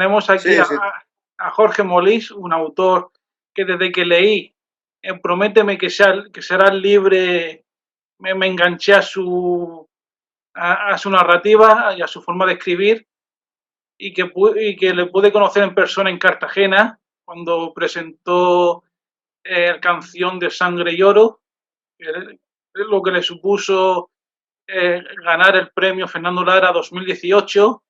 Tenemos aquí Sí, sí. a Jorge Molís, un autor que desde que leí Prométeme que serás libre, me enganché a su narrativa y a su forma de escribir y que le pude conocer en persona en Cartagena cuando presentó Canción de Sangre y Oro, lo que le supuso ganar el premio Fernando Lara 2018.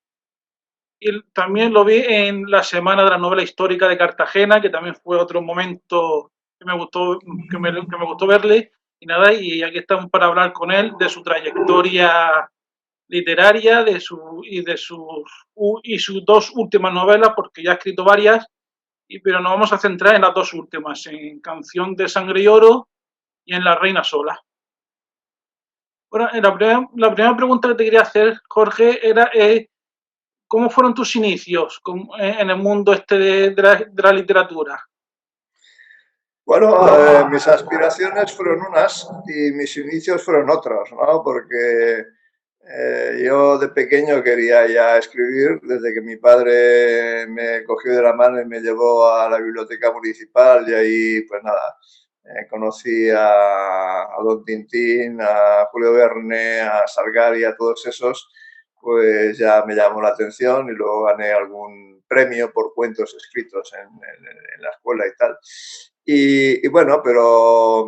Y también lo vi en la Semana de la Novela Histórica de Cartagena, que también fue otro momento que me gustó verle. Y nada, y aquí estamos para hablar con él de su trayectoria literaria y sus dos últimas novelas, porque ya ha escrito varias, pero nos vamos a centrar en las dos últimas, en Canción de Sangre y Oro y en La Reina Sola. Bueno, la primera pregunta que te quería hacer, Jorge, era ¿cómo fueron tus inicios en el mundo este de la literatura? Bueno, mis aspiraciones fueron unas y mis inicios fueron otros, ¿no? Porque yo de pequeño quería ya escribir, desde que mi padre me cogió de la mano y me llevó a la biblioteca municipal y ahí, pues nada, conocí a Don Tintín, a Julio Verne, a Salgari, a todos esos, pues ya me llamó la atención y luego gané algún premio por cuentos escritos en la escuela y tal. Y bueno, pero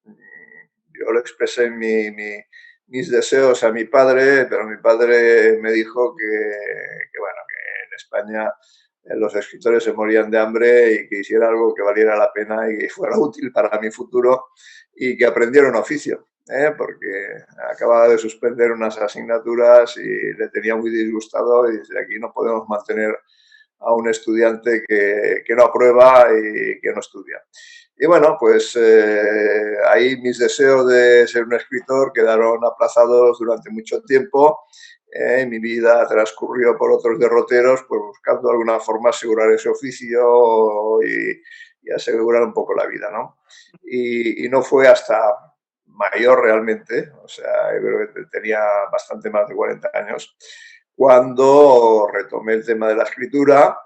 yo le expresé mis deseos a mi padre, pero mi padre me dijo que bueno, que en España los escritores se morían de hambre y que hiciera algo que valiera la pena y que fuera útil para mi futuro y que aprendiera un oficio, porque acababa de suspender unas asignaturas y le tenía muy disgustado y desde aquí no podemos mantener a un estudiante que no aprueba y que no estudia. Y bueno, pues ahí mis deseos de ser un escritor quedaron aplazados durante mucho tiempo. Mi vida transcurrió por otros derroteros, pues buscando de alguna forma asegurar ese oficio y asegurar un poco la vida, ¿no? Y no fue hasta mayor realmente, o sea, yo creo que tenía bastante más de 40 años, cuando retomé el tema de la escritura.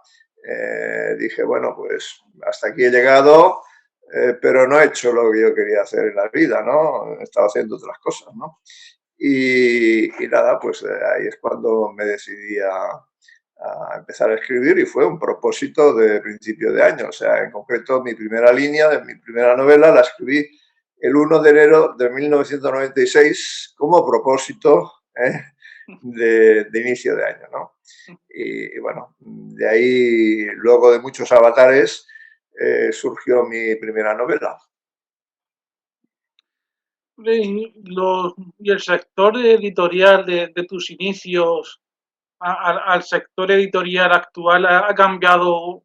Dije, bueno, pues hasta aquí he llegado, pero no he hecho lo que yo quería hacer en la vida, ¿no? He estado haciendo otras cosas, ¿no? Y nada, pues ahí es cuando me decidí a empezar a escribir y fue un propósito de principio de año. O sea, en concreto, mi primera línea de mi primera novela la escribí el 1 de enero de 1996 como propósito de inicio de año, ¿no? Y bueno, de ahí, luego de muchos avatares, surgió mi primera novela. Y el sector editorial de tus inicios al sector editorial actual ha cambiado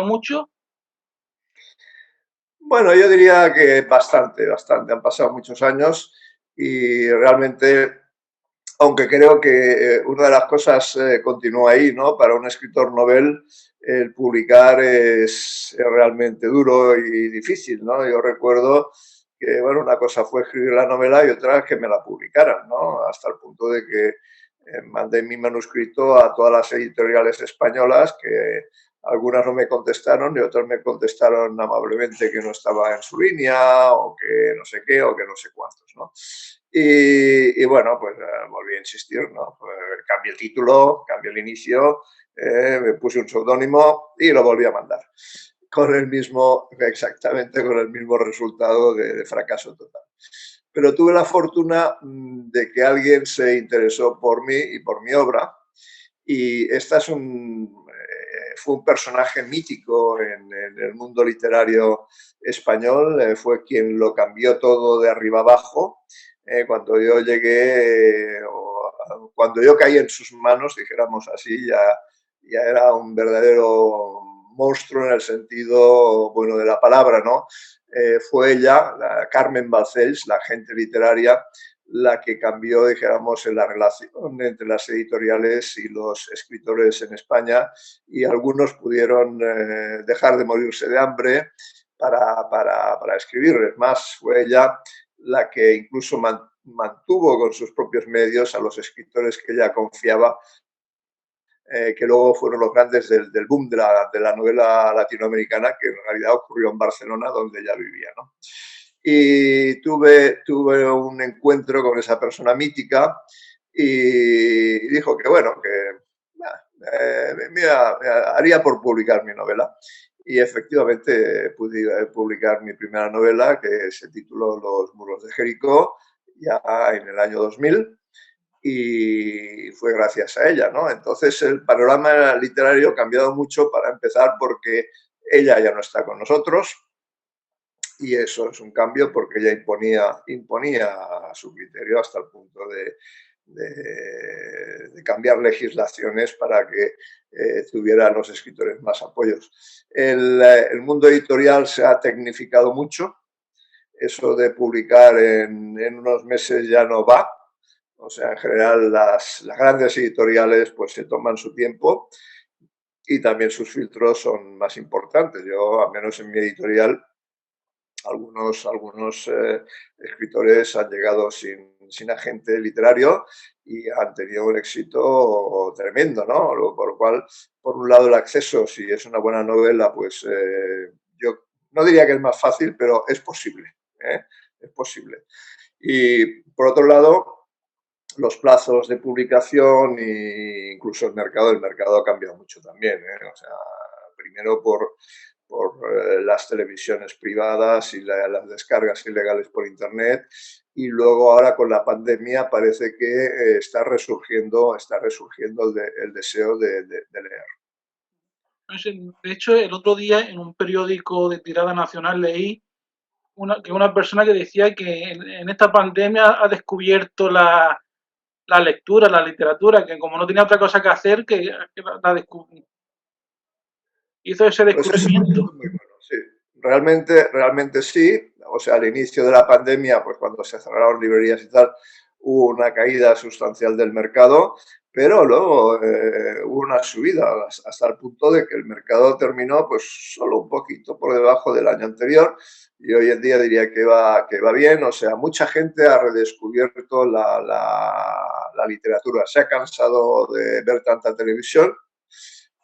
mucho. Bueno, yo diría que bastante, bastante. Han pasado muchos años y realmente, aunque creo que una de las cosas continúa ahí, ¿no? Para un escritor novel, el publicar es realmente duro y difícil, ¿no? Yo recuerdo que, bueno, una cosa fue escribir la novela y otra que me la publicaran, ¿no? Hasta el punto de que mandé mi manuscrito a todas las editoriales españolas, que algunas no me contestaron y otras me contestaron amablemente que no estaba en su línea o que no sé qué o que no sé cuántos, ¿no? Y bueno, pues volví a insistir, ¿no? Pues, cambié el título, cambié el inicio, me puse un seudónimo y lo volví a mandar. Con el mismo, exactamente con el mismo resultado de fracaso total. Pero tuve la fortuna de que alguien se interesó por mí y por mi obra. Y esta fue un personaje mítico en el mundo literario español, fue quien lo cambió todo de arriba abajo. Cuando yo llegué, cuando yo caí en sus manos, dijéramos así, ya era un verdadero monstruo en el sentido bueno de la palabra, ¿no? Fue ella, la Carmen Balcells, la agente literaria, la que cambió, dijéramos, en la relación entre las editoriales y los escritores en España, y algunos pudieron dejar de morirse de hambre para escribir. Es más, fue ella la que incluso mantuvo con sus propios medios a los escritores que ella confiaba que luego fueron los grandes del boom de la novela latinoamericana, que en realidad ocurrió en Barcelona, donde ella vivía, ¿no? Y tuve un encuentro con esa persona mítica y dijo que, bueno, que haría por publicar mi novela. Y efectivamente pude publicar mi primera novela, que se tituló Los muros de Jericó, ya en el año 2000, y fue gracias a ella, ¿no? Entonces el panorama literario ha cambiado mucho, para empezar porque ella ya no está con nosotros, y eso es un cambio porque ella imponía su criterio hasta el punto de cambiar legislaciones para que tuvieran los escritores más apoyos. El mundo editorial se ha tecnificado mucho, eso de publicar en unos meses ya no va. O sea, en general las grandes editoriales pues se toman su tiempo y también sus filtros son más importantes. Yo, al menos en mi editorial, algunos escritores han llegado sin agente literario y han tenido un éxito tremendo, ¿no? Por lo cual, por un lado, el acceso, si es una buena novela, pues yo no diría que es más fácil, pero es posible, ¿eh? Es posible. Y por otro lado, los plazos de publicación e incluso el mercado ha cambiado mucho también, ¿eh? O sea, primero por las televisiones privadas y las descargas ilegales por internet, y luego ahora con la pandemia parece que está resurgiendo el deseo de leer. De hecho, el otro día en un periódico de tirada nacional leí que una persona que decía que en esta pandemia ha descubierto la lectura, la literatura, que como no tenía otra cosa que hacer, que hizo ese Pues eso es descubrimiento. muy bueno, sí. Realmente sí. O sea, al inicio de la pandemia, pues cuando se cerraron librerías y tal, hubo una caída sustancial del mercado, pero luego hubo una subida hasta el punto de que el mercado terminó pues solo un poquito por debajo del año anterior, y hoy en día diría que va bien. O sea, mucha gente ha redescubierto la literatura, se ha cansado de ver tanta televisión.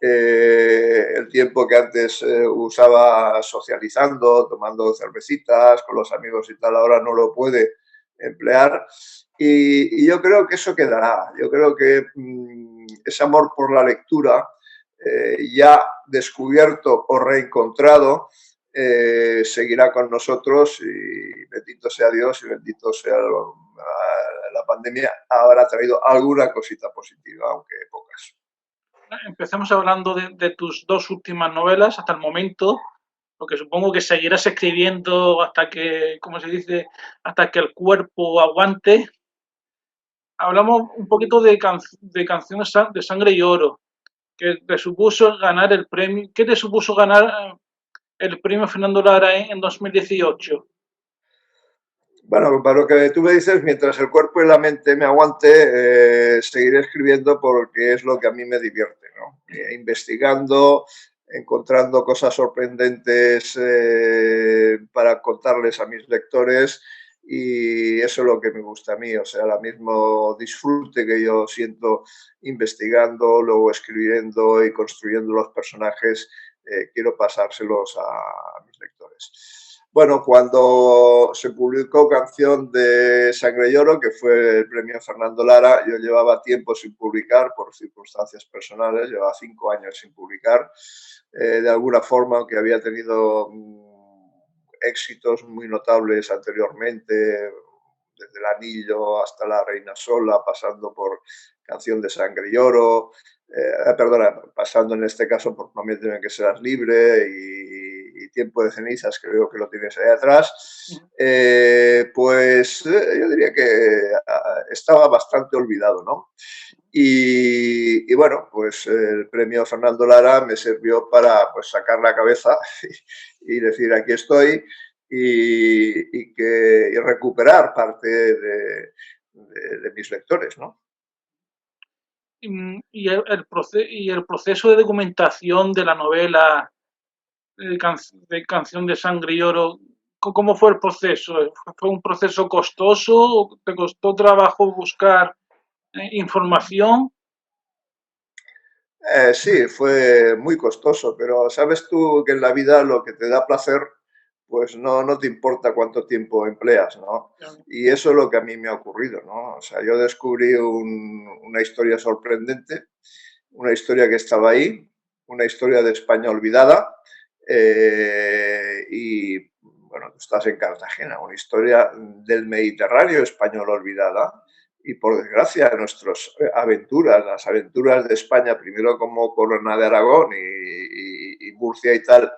El tiempo que antes usaba socializando, tomando cervecitas con los amigos y tal, ahora no lo puede emplear. Y yo creo que eso quedará. Yo creo que ese amor por la lectura, ya descubierto o reencontrado, seguirá con nosotros, y bendito sea Dios y bendito sea la pandemia, habrá traído alguna cosita positiva, aunque pocas. Empecemos hablando de tus dos últimas novelas hasta el momento, porque supongo que seguirás escribiendo hasta que, como se dice, hasta que el cuerpo aguante. Hablamos un poquito de Canciones de Sangre y Oro, que te supuso ganar el premio. ¿Qué te supuso ganar el premio Fernando Lara en 2018? Bueno, para lo que tú me dices, mientras el cuerpo y la mente me aguante, seguiré escribiendo porque es lo que a mí me divierte, ¿no? Investigando, encontrando cosas sorprendentes para contarles a mis lectores, y eso es lo que me gusta a mí. O sea, el mismo disfrute que yo siento investigando, luego escribiendo y construyendo los personajes, quiero pasárselos a mis lectores. Bueno, cuando se publicó Canción de Sangre y Oro, que fue el premio Fernando Lara, yo llevaba tiempo sin publicar por circunstancias personales, llevaba 5 años sin publicar. De alguna forma, aunque había tenido éxitos muy notables anteriormente, desde El Anillo hasta La Reina Sola, pasando por Canción de Sangre y Oro, perdona, pasando en este caso por Prométeme que serás libre, y Tiempo de cenizas, que veo que lo tienes ahí atrás, pues yo diría que estaba bastante olvidado, ¿no? Y bueno, pues el premio Fernando Lara me sirvió para pues sacar la cabeza y decir, aquí estoy, y recuperar parte de mis lectores, ¿no? Y el proceso de documentación de la novela de Canción de Sangre y Oro, ¿cómo fue el proceso? ¿Fue un proceso costoso? ¿Te costó trabajo buscar información? Sí, fue muy costoso, pero sabes tú que en la vida lo que te da placer, pues no te importa cuánto tiempo empleas, ¿no? Y eso es lo que a mí me ha ocurrido, ¿no? O sea, yo descubrí una historia sorprendente, una historia que estaba ahí, una historia de España olvidada, y bueno, tú estás en Cartagena, una historia del Mediterráneo español olvidada, y por desgracia nuestras aventuras, las aventuras de España, primero como corona de Aragón y Murcia y tal,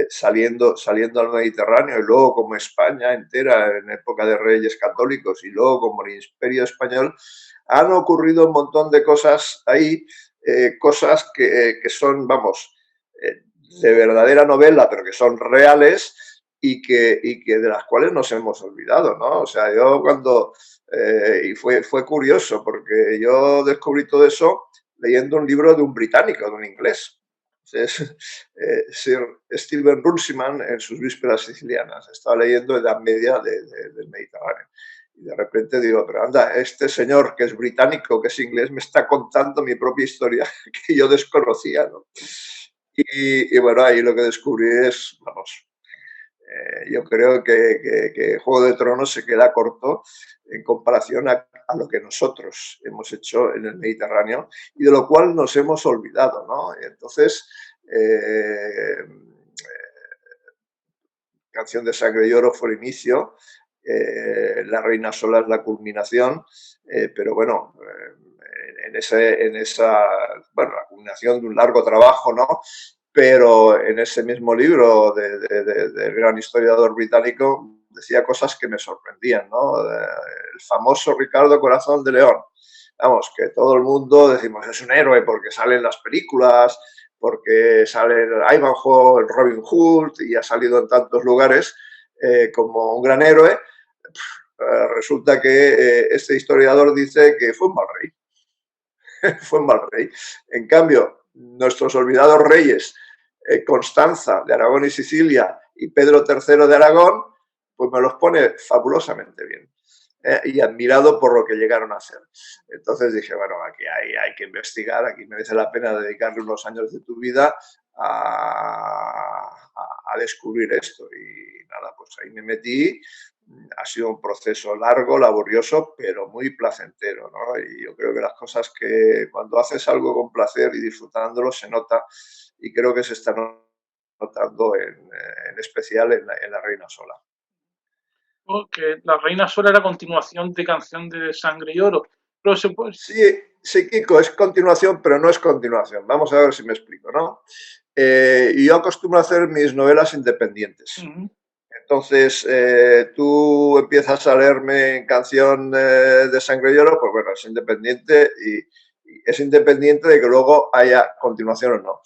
saliendo al Mediterráneo, y luego como España entera en época de reyes católicos, y luego como el Imperio Español, han ocurrido un montón de cosas ahí, cosas que son, vamos, de verdadera novela, pero que son reales y que de las cuales nos hemos olvidado, ¿no? O sea, yo cuando... y fue curioso porque yo descubrí todo eso leyendo un libro de un británico, de un inglés. Entonces, Sir Stephen Runciman en sus vísperas sicilianas. Estaba leyendo Edad Media del Mediterráneo. Y de repente digo, pero anda, este señor que es británico, que es inglés, me está contando mi propia historia que yo desconocía, ¿no? Y bueno, ahí lo que descubrí es, vamos, yo creo que Juego de Tronos se queda corto en comparación a lo que nosotros hemos hecho en el Mediterráneo y de lo cual nos hemos olvidado, ¿no? Y entonces, Canción de Sangre y Oro fue el inicio, La Reina Sola es la culminación, pero bueno, en esa, bueno, la culminación de un largo trabajo, ¿no? Pero en ese mismo libro del gran historiador británico decía cosas que me sorprendían, ¿no? El famoso Ricardo Corazón de León. Vamos, que todo el mundo decimos es un héroe porque sale en las películas, porque sale Ivanhoe, el Robin Hood y ha salido en tantos lugares como un gran héroe. Resulta que este historiador dice que fue un mal rey. Fue un mal rey. En cambio, nuestros olvidados reyes, Constanza de Aragón y Sicilia y Pedro III de Aragón, pues me los pone fabulosamente bien. Y admirado por lo que llegaron a hacer. Entonces dije, bueno, aquí hay que investigar, aquí merece la pena dedicarle unos años de tu vida a descubrir esto. Y nada, pues ahí me metí. Ha sido un proceso largo, laborioso, pero muy placentero, ¿no? Y yo creo que las cosas que cuando haces algo con placer y disfrutándolo se nota, y creo que se está notando en especial en La Reina Sola. Que La Reina Sola era continuación de Canción de Sangre y Oro. Pero se puede... Sí, sí, Kiko, es continuación, pero no es continuación. Vamos a ver si me explico, ¿no? Y yo acostumbro a hacer mis novelas independientes. Entonces, tú empiezas a leerme Canción de Sangre y Oro, pues bueno, es independiente y es independiente de que luego haya continuación o no.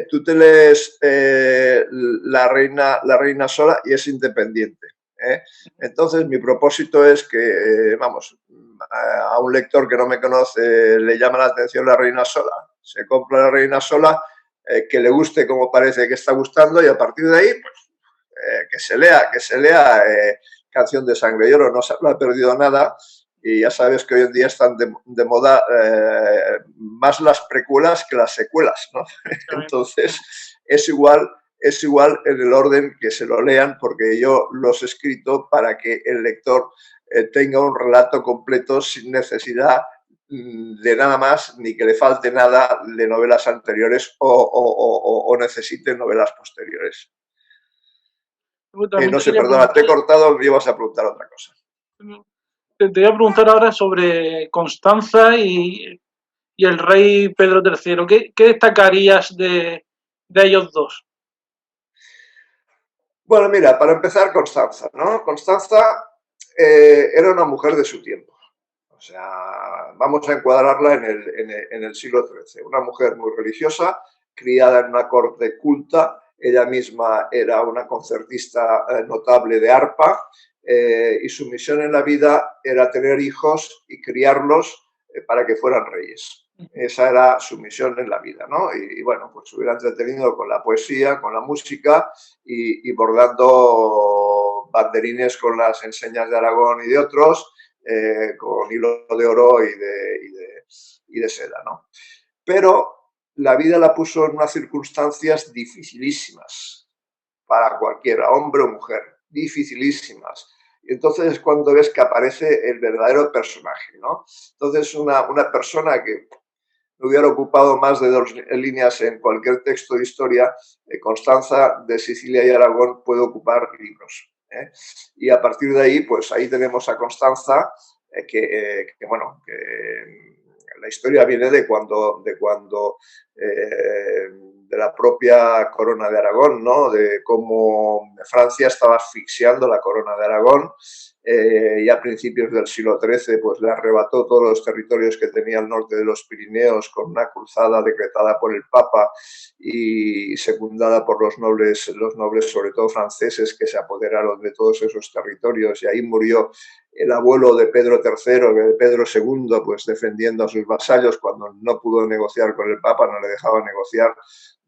Tú te lees la Reina Sola y es independiente. Entonces, mi propósito es que, vamos, a un lector que no me conoce le llama la atención La Reina Sola, se compra La Reina Sola, que le guste como parece que está gustando y a partir de ahí, pues, que se lea Canción de Sangre y Oro, no se ha perdido nada y ya sabes que hoy en día están de moda más las precuelas que las secuelas, ¿no? Entonces, es igual en el orden que se lo lean, porque yo los he escrito para que el lector tenga un relato completo sin necesidad de nada más, ni que le falte nada de novelas anteriores o necesite novelas posteriores. No sé, perdona, te he cortado, me ibas a preguntar otra cosa. Te voy a preguntar ahora sobre Constanza y el rey Pedro III. ¿Qué destacarías de ellos dos? Bueno, mira, para empezar, Constanza, ¿no? Constanza era una mujer de su tiempo. O sea, vamos a encuadrarla en el siglo XIII. Una mujer muy religiosa, criada en una corte culta. Ella misma era una concertista notable de arpa y su misión en la vida era tener hijos y criarlos para que fueran reyes. Esa era su misión en la vida, ¿no? Y bueno, pues se hubiera entretenido con la poesía, con la música y bordando banderines con las enseñas de Aragón y de otros, con hilo de oro y de seda, ¿no? Pero la vida la puso en unas circunstancias dificilísimas para cualquiera, hombre o mujer, dificilísimas. Y entonces es cuando ves que aparece el verdadero personaje, ¿no? Entonces una persona que me hubiera ocupado más de 2 líneas en cualquier texto de historia, Constanza de Sicilia y Aragón puede ocupar libros. Y a partir de ahí, pues ahí tenemos a Constanza, bueno, que la historia viene de la propia corona de Aragón, ¿no? De cómo Francia estaba asfixiando la corona de Aragón y a principios del siglo XIII pues le arrebató todos los territorios que tenía al norte de los Pirineos con una cruzada decretada por el Papa y secundada por los nobles sobre todo franceses que se apoderaron de todos esos territorios y ahí murió el abuelo de Pedro III, de Pedro II, pues defendiendo a sus vasallos cuando no pudo negociar con el Papa, no le dejaba negociar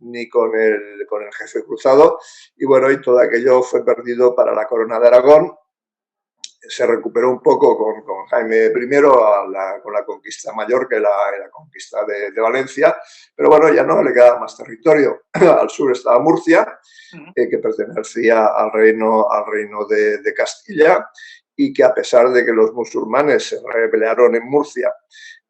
ni con el jefe cruzado y bueno, y todo aquello fue perdido para la corona de Aragón. Se recuperó un poco con Jaime I con la conquista mayor que la conquista de Valencia, pero bueno, ya no le quedaba más territorio. Al sur estaba Murcia, que pertenecía al reino de Castilla y que a pesar de que los musulmanes se rebelaron en Murcia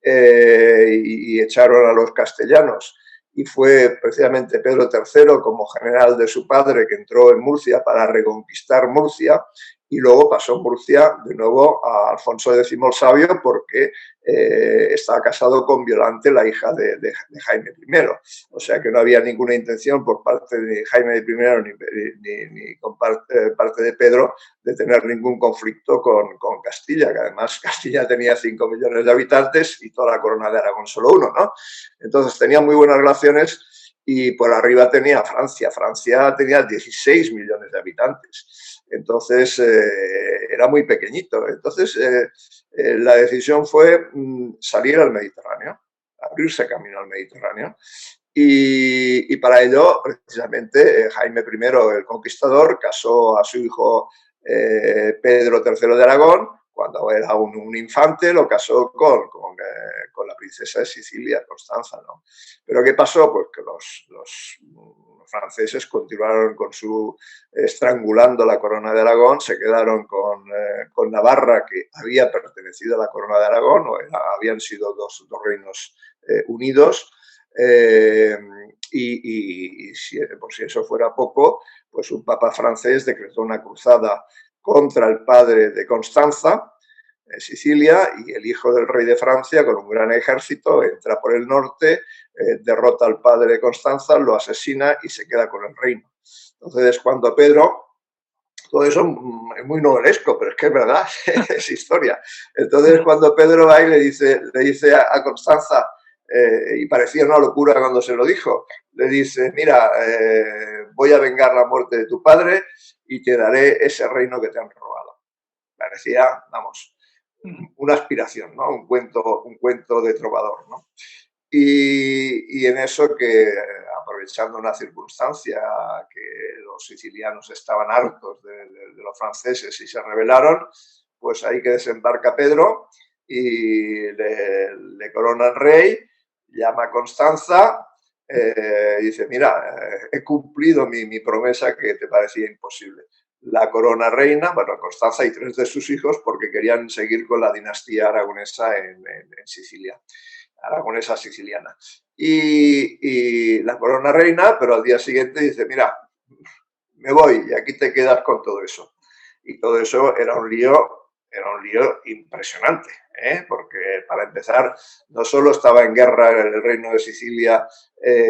y echaron a los castellanos, y fue precisamente Pedro III como general de su padre que entró en Murcia para reconquistar Murcia y luego pasó Murcia de nuevo a Alfonso X el Sabio porque estaba casado con Violante, la hija de Jaime I. O sea que no había ninguna intención por parte de Jaime I ni con parte de Pedro de tener ningún conflicto con Castilla, que además Castilla tenía 5 millones de habitantes y toda la corona de Aragón solo uno, ¿no? Entonces tenía muy buenas relaciones y por arriba tenía Francia. Francia tenía 16 millones de habitantes. Entonces era muy pequeñito. Entonces la decisión fue salir al Mediterráneo, abrirse camino al Mediterráneo. Y para ello, precisamente, Jaime I, el Conquistador, casó a su hijo Pedro III de Aragón, cuando era un infante, lo casó con la princesa de Sicilia, Constanza, ¿no? Pero ¿qué pasó? Pues que los franceses continuaron con su estrangulando la corona de Aragón, se quedaron con Navarra, que había pertenecido a la corona de Aragón, habían sido dos reinos unidos, y por si eso fuera poco, pues un papa francés decretó una cruzada contra el padre de Constanza, Sicilia, y el hijo del rey de Francia, con un gran ejército, entra por el norte, derrota al padre de Constanza, lo asesina y se queda con el reino. Entonces, cuando Pedro, todo eso es muy novelesco, pero es que es verdad, es historia. Entonces, cuando Pedro va y le dice a Constanza, y parecía una locura cuando se lo dijo, le dice, mira, voy a vengar la muerte de tu padre y te daré ese reino que te han robado. Parecía, vamos, una aspiración, ¿no? Un cuento de trovador, ¿no? Y en eso que, aprovechando una circunstancia que los sicilianos estaban hartos de los franceses y se rebelaron, pues ahí que desembarca Pedro y le coronan rey, llama a Constanza, dice, mira, he cumplido mi promesa que te parecía imposible. La corona reina, bueno, Constanza y 3 de sus hijos, porque querían seguir con la dinastía aragonesa en Sicilia, aragonesa siciliana. Y la corona reina, pero al día siguiente dice, mira, me voy y aquí te quedas con todo eso. Y todo eso era un lío impresionante, porque para empezar, no solo estaba en guerra el reino de Sicilia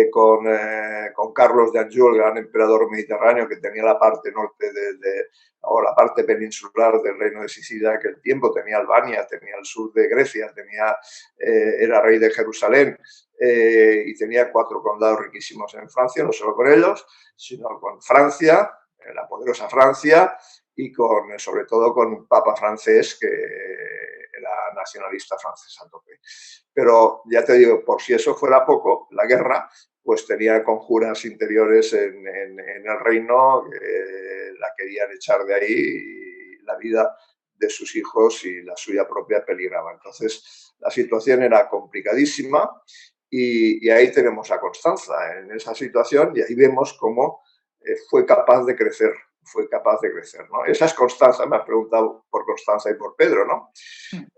con Carlos de Anjou, el gran emperador mediterráneo que tenía la parte norte o la parte peninsular del reino de Sicilia, que el tiempo tenía Albania, tenía el sur de Grecia, era rey de Jerusalén y tenía 4 condados riquísimos en Francia, no solo con ellos, sino con Francia, la poderosa Francia, y sobre todo con un papa francés que era nacionalista francés a tope. Pero ya te digo, por si eso fuera poco, la guerra pues tenía conjuras interiores en el reino que la querían echar de ahí y la vida de sus hijos y la suya propia peligraba. Entonces la situación era complicadísima y ahí tenemos a Constanza en esa situación y ahí vemos cómo fue capaz de crecer, ¿no? Esa es Constanza, me has preguntado por Constanza y por Pedro, ¿no?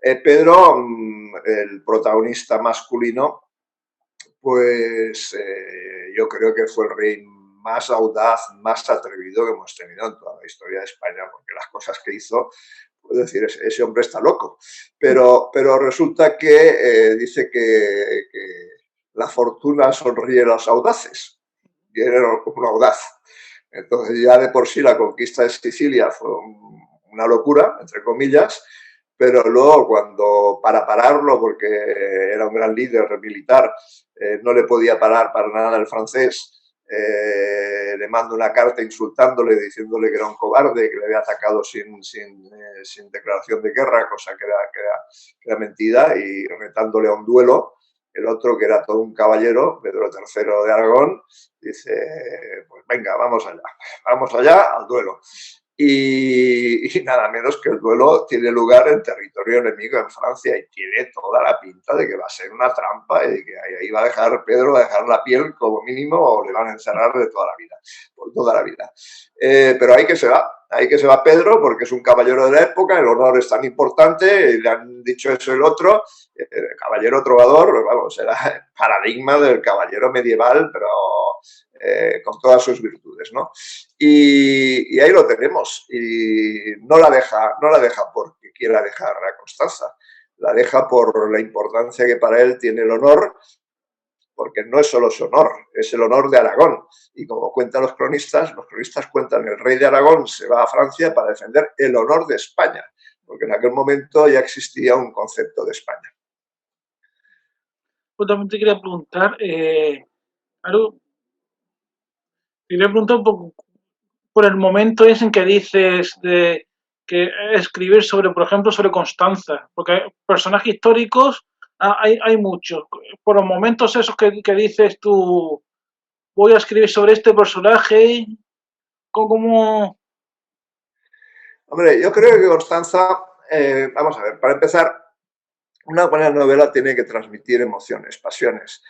Pedro, el protagonista masculino, pues yo creo que fue el rey más audaz, más atrevido que hemos tenido en toda la historia de España, porque las cosas que hizo, puedo decir, ese hombre está loco. Pero resulta que dice que la fortuna sonríe a los audaces, y era un audaz. Entonces ya de por sí la conquista de Sicilia fue una locura, entre comillas, pero luego cuando para pararlo, porque era un gran líder militar, no le podía parar para nada el francés, le manda una carta insultándole, diciéndole que era un cobarde, que le había atacado sin declaración de guerra, cosa que era mentira, y retándole a un duelo. El otro, que era todo un caballero, Pedro III de Aragón, dice, pues venga, vamos allá al duelo. Y nada menos que el duelo tiene lugar en territorio enemigo en Francia y tiene toda la pinta de que va a ser una trampa y de que ahí va a dejar Pedro, va a dejar la piel como mínimo o le van a encerrar de toda la vida, por toda la vida. Pero ahí que se va Pedro porque es un caballero de la época, el honor es tan importante, y le han dicho eso el otro, el caballero trovador, vamos, era el paradigma del caballero medieval, pero con todas sus virtudes, ¿no? Y ahí lo tenemos. Y no la deja porque quiera dejar a Constanza, la deja por la importancia que para él tiene el honor, porque no es solo su honor, es el honor de Aragón. Y como cuentan los cronistas cuentan el rey de Aragón se va a Francia para defender el honor de España, porque en aquel momento ya existía un concepto de España. Pues también te quería preguntar, algo, quería preguntar un poco por el momento ese en que dices de que escribir sobre, por ejemplo, sobre Constanza, porque personajes históricos hay muchos. Por los momentos esos que dices tú, voy a escribir sobre este personaje, ¿cómo? Hombre, yo creo que Constanza, vamos a ver, para empezar, una buena novela tiene que transmitir emociones, pasiones.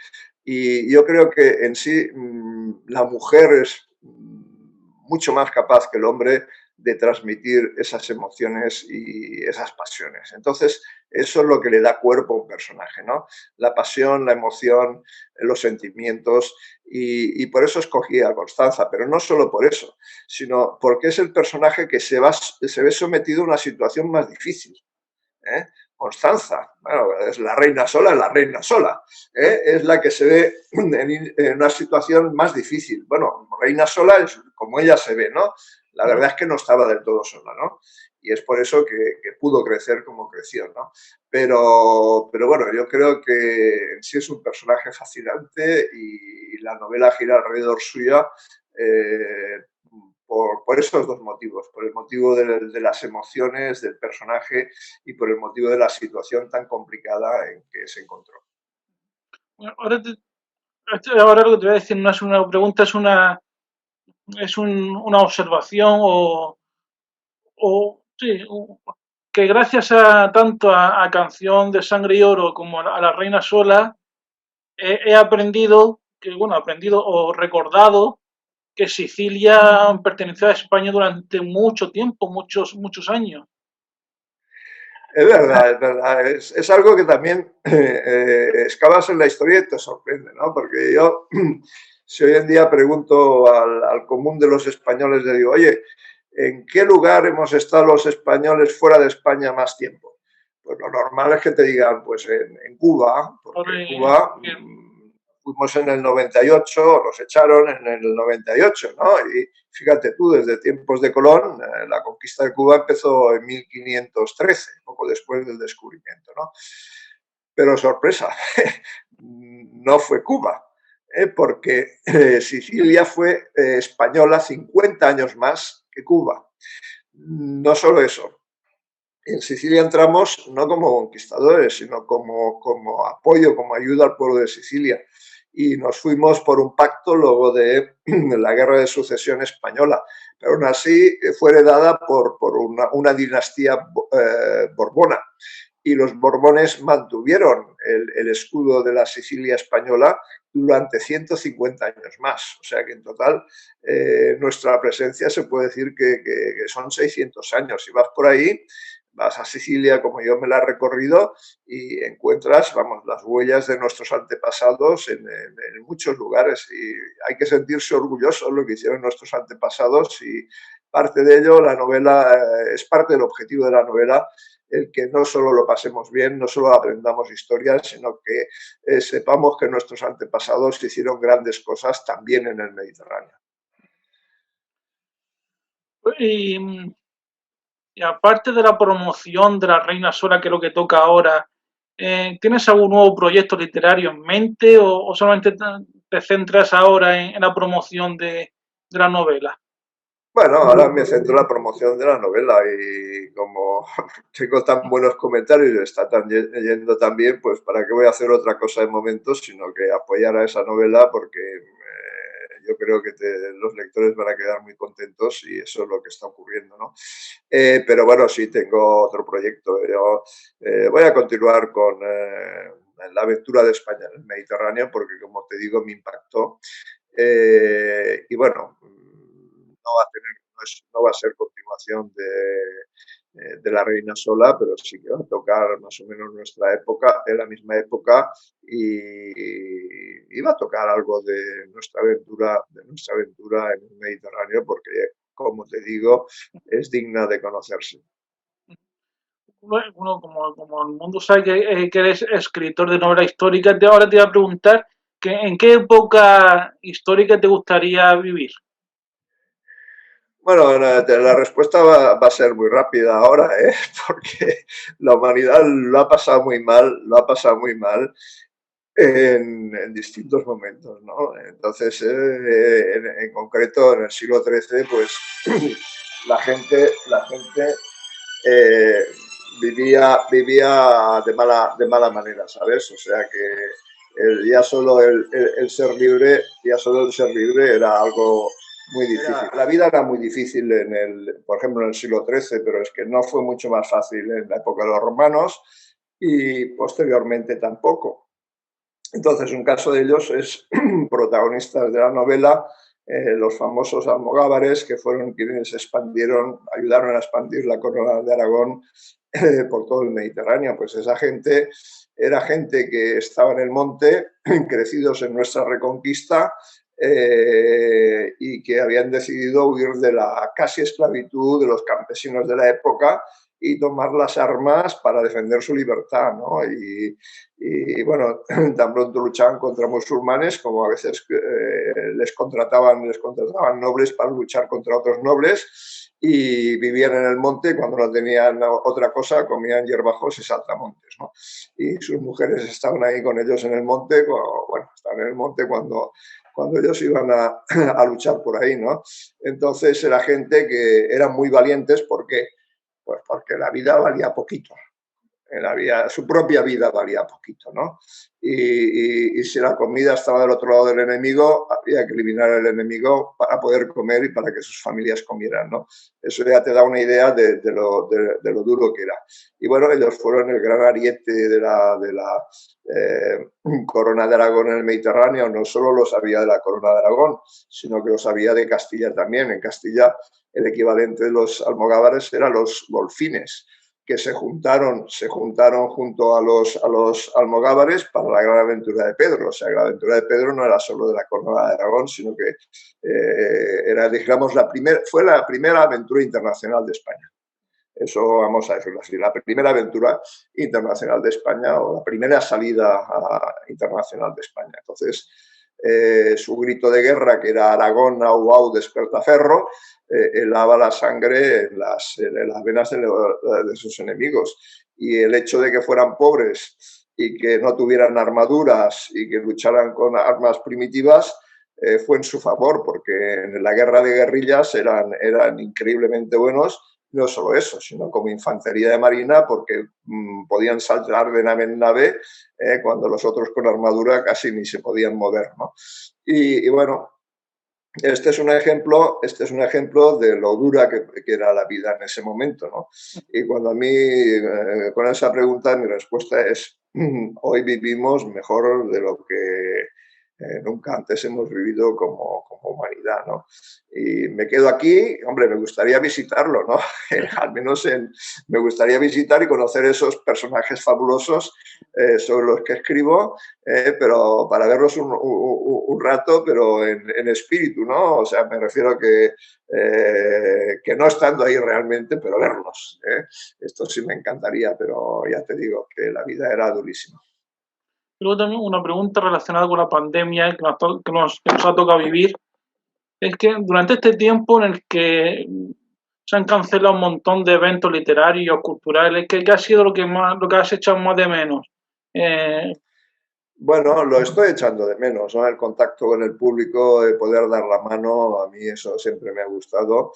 Y yo creo que en sí la mujer es mucho más capaz que el hombre de transmitir esas emociones y esas pasiones. Entonces, eso es lo que le da cuerpo a un personaje, ¿no? La pasión, la emoción, los sentimientos, y por eso escogí a Constanza, pero no solo por eso, sino porque es el personaje que se ve sometido a una situación más difícil. ¿Eh? Constanza, bueno, es la reina sola, ¿eh? Es la que se ve en una situación más difícil. Bueno, reina sola es como ella se ve, ¿no? La verdad es que no estaba del todo sola, ¿no? Y es por eso que pudo crecer como creció, ¿no? Pero bueno, yo creo que en sí es un personaje fascinante y la novela gira alrededor suya por estos dos motivos, por el motivo de las emociones del personaje y por el motivo de la situación tan complicada en que se encontró. Ahora, ahora lo que te voy a decir no es una pregunta, una observación sí, que gracias a tanto a Canción de Sangre y Oro como a La Reina Sola, he aprendido, aprendido o recordado que Sicilia perteneció a España durante mucho tiempo, muchos años. Es verdad, es algo que también excavas en la historia y te sorprende, ¿no? Porque yo, si hoy en día pregunto al común de los españoles, le digo, oye, ¿en qué lugar hemos estado los españoles fuera de España más tiempo? Pues lo normal es que te digan, pues en Cuba, porque en Cuba fuimos en el 98, nos echaron en el 98, ¿no? Y fíjate tú, desde tiempos de Colón, la conquista de Cuba empezó en 1513, poco después del descubrimiento, ¿no? Pero sorpresa, no fue Cuba, porque Sicilia fue española 50 años más que Cuba. No solo eso, en Sicilia entramos no como conquistadores, sino como apoyo, como ayuda al pueblo de Sicilia. Y nos fuimos por un pacto luego de la Guerra de Sucesión Española, pero aún así fue heredada por una dinastía borbona. y los Borbones mantuvieron el escudo de la Sicilia española durante 150 años más. O sea que en total nuestra presencia se puede decir que son 600 años. Si vas por ahí, vas a Sicilia, como yo me la he recorrido, y encuentras, vamos, las huellas de nuestros antepasados en muchos lugares. Y hay que sentirse orgullosos de lo que hicieron nuestros antepasados, y parte de ello, la novela, es parte del objetivo de la novela, el que no solo lo pasemos bien, no solo aprendamos historias, sino que sepamos que nuestros antepasados hicieron grandes cosas también en el Mediterráneo. Y, y aparte de la promoción de la Reina Sola, que es lo que toca ahora, ¿tienes algún nuevo proyecto literario en mente o solamente te centras ahora en la promoción de la novela? Bueno, ahora me centro en la promoción de la novela y como tengo tan buenos comentarios y está tan yendo tan bien, pues para qué voy a hacer otra cosa de momento, sino que apoyar a esa novela porque yo creo que los lectores van a quedar muy contentos y eso es lo que está ocurriendo, ¿no? Pero bueno, sí, tengo otro proyecto. Yo voy a continuar con la aventura de España en el Mediterráneo porque, como te digo, me impactó. Y bueno, no va a ser continuación de La Reina Sola, pero sí que va a tocar más o menos nuestra época, en la misma época, y va a tocar algo de nuestra aventura en el Mediterráneo, porque, como te digo, es digna de conocerse. Bueno, como el mundo sabe que eres escritor de novela histórica, ahora te iba a preguntar que en qué época histórica te gustaría vivir. Bueno, la respuesta va a ser muy rápida ahora, ¿eh? Porque la humanidad lo ha pasado muy mal, lo ha pasado muy mal en distintos momentos, ¿no? Entonces, en concreto, en el siglo XIII, pues la gente eh, vivía de mala manera, ¿sabes? O sea que ya solo el ser libre, ya solo el ser libre era algo muy difícil. La vida era muy difícil por ejemplo, en el siglo XIII, pero es que no fue mucho más fácil en la época de los romanos y posteriormente tampoco. Entonces, un caso de ellos es protagonistas de la novela, los famosos almogávares, que fueron quienes ayudaron a expandir la corona de Aragón por todo el Mediterráneo. Pues esa gente era gente que estaba en el monte, crecidos en nuestra reconquista, y que habían decidido huir de la casi esclavitud de los campesinos de la época y tomar las armas para defender su libertad, ¿no? Y bueno, tan pronto luchaban contra musulmanes como a veces les contrataban nobles para luchar contra otros nobles, y vivían en el monte. Cuando no tenían otra cosa comían hierbajos y saltamontes, ¿no? Y sus mujeres estaban ahí con ellos en el monte, bueno, estaban en el monte cuando ellos iban a luchar por ahí, ¿no? Entonces era gente que eran muy valientes porque, pues porque la vida valía poquito. Su propia vida valía poquito, ¿no? Y si la comida estaba del otro lado del enemigo, había que eliminar al enemigo para poder comer y para que sus familias comieran, ¿no? Eso ya te da una idea de lo duro que era. Y bueno, ellos fueron el gran ariete de la corona de Aragón en el Mediterráneo. No solo lo sabía de la corona de Aragón, sino que lo sabía de Castilla también. En Castilla el equivalente de los almogávares eran los golfines, que se juntaron junto a los almogávares para la gran aventura de Pedro. O sea, la aventura de Pedro no era solo de la corona de Aragón, sino que era, digamos, fue la primera aventura internacional de España. Eso vamos a decirlo así, la primera aventura internacional de España, o la primera salida internacional de España. Entonces, su grito de guerra, que era Aragón, au, au, despertaferro, helaba la sangre en las venas de sus enemigos. Y el hecho de que fueran pobres y que no tuvieran armaduras y que lucharan con armas primitivas, fue en su favor, porque en la guerra de guerrillas eran increíblemente buenos. No solo eso, sino como infantería de marina, porque podían saltar de nave en nave, cuando los otros con armadura casi ni se podían mover, ¿no? Y bueno, este es un ejemplo de lo dura que era la vida en ese momento, ¿no? Y cuando a mí, con esa pregunta, mi respuesta es, hoy vivimos mejor de lo que nunca antes hemos vivido como humanidad, ¿no? Y me quedo aquí, hombre, me gustaría visitarlo, ¿no? Al menos me gustaría visitar y conocer esos personajes fabulosos sobre los que escribo, pero para verlos un rato, pero en espíritu, ¿no? O sea, me refiero a que no estando ahí realmente, pero verlos. Esto sí me encantaría, pero ya te digo que la vida era durísima. Luego también una pregunta relacionada con la pandemia que nos ha tocado vivir, es que durante este tiempo en el que se han cancelado un montón de eventos literarios, culturales, ¿qué ha sido lo que has echado más de menos? Eh, Bueno, lo estoy echando de menos, ¿no? El contacto con el público, el poder dar la mano, a mí eso siempre me ha gustado.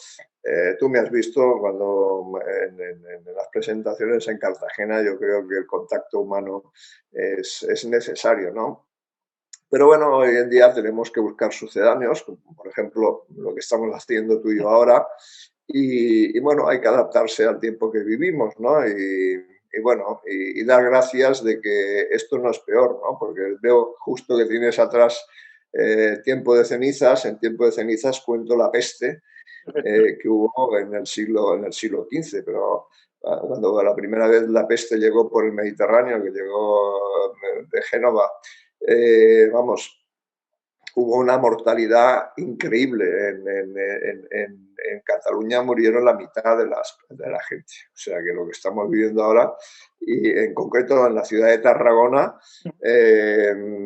Tú me has visto cuando en las presentaciones en Cartagena, yo creo que el contacto humano es necesario, ¿no? Pero bueno, hoy en día tenemos que buscar sucedáneos, como por ejemplo lo que estamos haciendo tú y yo ahora, y bueno, hay que adaptarse al tiempo que vivimos, ¿no? Y bueno, y dar gracias de que esto no es peor, ¿no? Porque veo justo que tienes atrás Tiempo de cenizas. En Tiempo de cenizas cuento la peste que hubo en el siglo XV, pero cuando la primera vez la peste llegó por el Mediterráneo, que llegó de Génova, vamos, hubo una mortalidad increíble. En Cataluña murieron la mitad de la gente. O sea que lo que estamos viviendo ahora, y en concreto en la ciudad de Tarragona,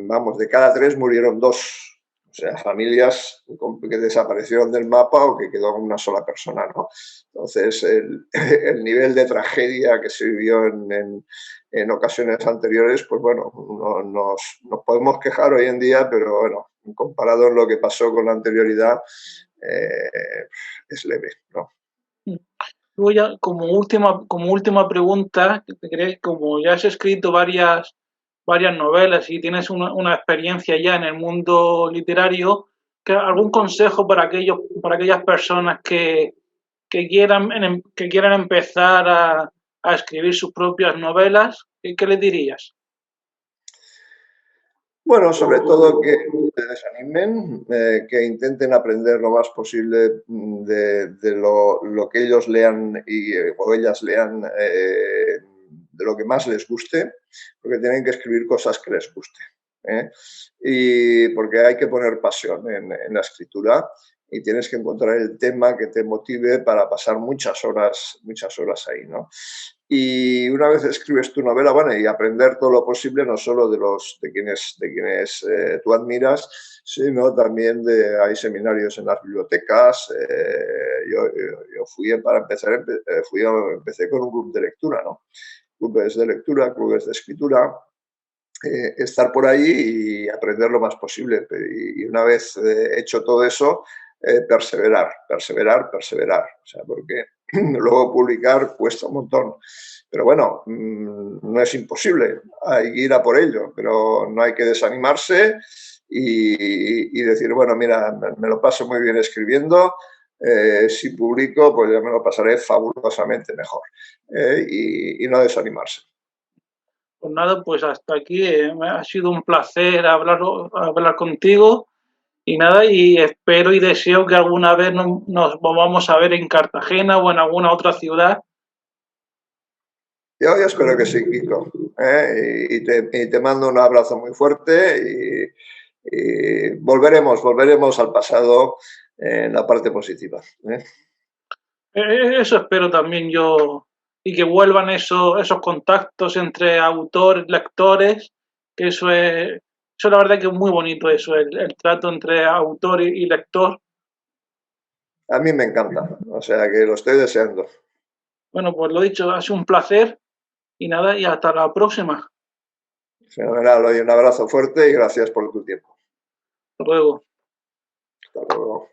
vamos, de cada tres murieron dos. O sea, familias que desaparecieron del mapa o que quedó una sola persona, ¿no? Entonces, el nivel de tragedia que se vivió en ocasiones anteriores, pues bueno, nos podemos quejar hoy en día, pero bueno, comparado con lo que pasó con la anterioridad, es leve, ¿no? Luego ya como última pregunta, como ya has escrito varias novelas y tienes una experiencia ya en el mundo literario, ¿algún consejo para aquellas personas que quieran empezar a escribir sus propias novelas? ¿Qué les dirías? Bueno, sobre todo que se desanimen, que intenten aprender lo más posible de lo que ellos lean o ellas lean, de lo que más les guste, porque tienen que escribir cosas que les guste. Y porque hay que poner pasión en la escritura y tienes que encontrar el tema que te motive para pasar muchas horas ahí, ¿no? Y una vez escribes tu novela, bueno, y aprender todo lo posible, no solo de quienes tú admiras, sino también hay seminarios en las bibliotecas. Yo para empezar, empecé con un club de lectura, ¿no? Clubes de lectura, clubes de escritura, estar por ahí y aprender lo más posible. Y una vez hecho todo eso, perseverar. O sea, porque luego publicar cuesta un montón. Pero bueno, no es imposible, hay que ir a por ello, pero no hay que desanimarse y decir, bueno, mira, me lo paso muy bien escribiendo, si publico, pues ya me lo pasaré fabulosamente mejor. Y no desanimarse. Pues nada, pues hasta aquí. Ha sido un placer hablar contigo y nada, y espero y deseo que alguna vez nos volvamos a ver en Cartagena o en alguna otra ciudad. Yo espero que sí, Kiko. Y te mando un abrazo muy fuerte y volveremos al pasado en la parte positiva. Eso espero también yo, y que vuelvan esos contactos entre autores, lectores, que eso la verdad que es muy bonito eso, el trato entre autor y lector. A mí me encanta, o sea que lo estoy deseando. Bueno, pues lo dicho, ha sido un placer y nada, y hasta la próxima. Fenomenal, oye, un abrazo fuerte y gracias por tu tiempo. Hasta luego. Hasta luego.